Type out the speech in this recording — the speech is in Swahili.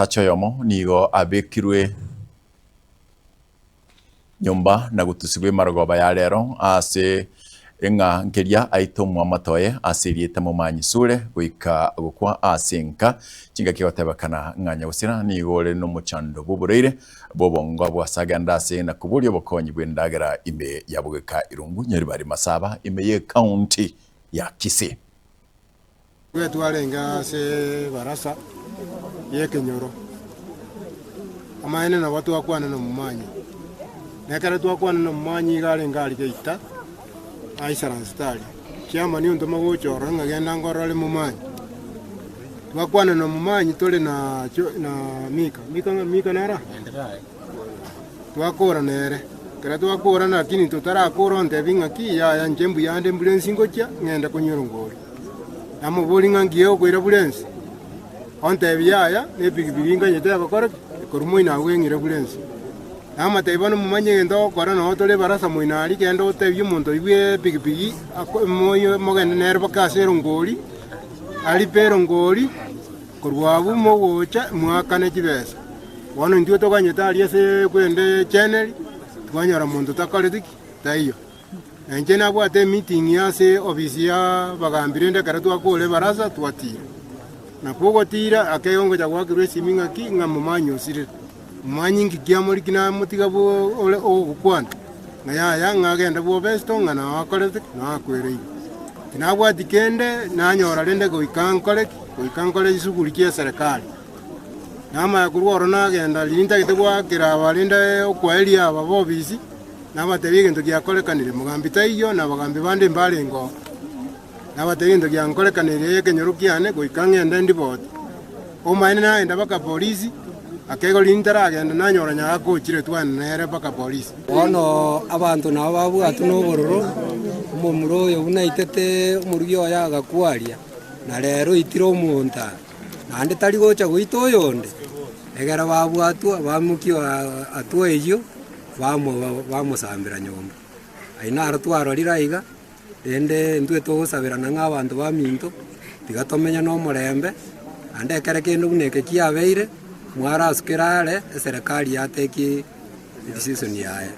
tachoyomo nigo abekirwe nyumba na gutusigwe marogoba ya rero ase enga nkeria aitomwa matoye asiriete mu manyisure guika gukwa asenka kinga kigotebakana nganya gusira nigore no muchando bubureire bobongo bwasaganda ase na kuburyo bokonyi bwendagara ime yabugeka irungu nyeri bari masaba ime ye county ya Kisii kwetu alenga se barasa ye Kenyoro amaene na watu wakwana na mumanyi nekare twakwana na mumanyi gale ngali geita aisara stali kiama ni ndo magochora ngagenda ngorole mumanyi twakwana na mumanyi tole na mika nara twakora nere kare twakora na kini tutarakora ndebinga ki ya njembu ya ambulance ngocha ngenda kunyurungori amo bolinga ngiyo kwira ambulance onte byaya ne bigibinga nyete bakora korumo ina wengire ambulance ama tebano mumanye ndo kora no tole barasa muinali kendo otebye muntu ibwe bigibigi moyo mogene nerba kasero ngoli ali pero ngoli korwabu mogocha mwakane kibesa wano ndio tokanyeta ali ase kwende channel twanyara muntu takaleti taiyo enjena bwate meeting yase ofisi ya bagambire nde karatu akole barasa twatira na pogo tira akayongo cha gwakirwe siminga ki ngamumanyo sire manyingi kiamori kina mutiga bo ole okukwana ngaya ngagenda bo besto ngana akolete na akwere kinabwa dikende na nyora lende go ikankole isuguri kia serikali nama yakurworo na genda linda kitwa kira balinde okwaelia ababobisi nama tebigento giakolekanire mugambita iyo na bagambi bande mbalengo nama tebigento giankolekanire Kenyoro kiane go ikangenda ndibot o maine na enda baka polisi akego lintara agenda nanyora nya akochire twana nere baka polisi ono abantu nabo babwatu no bororo mumuro yo unaitete umurugyo yaga kwaria na rero itiro munta nande tari gocha goito yonde egera babwatu abamukio atweyo bamusambira nyomba aina arutwaro liraiga ende ntwe togosabirana ng'abantu baminto tigatomenya no murembe ande kere kendo buneke kiabeire mwara asukirare serikali yateki decision yaye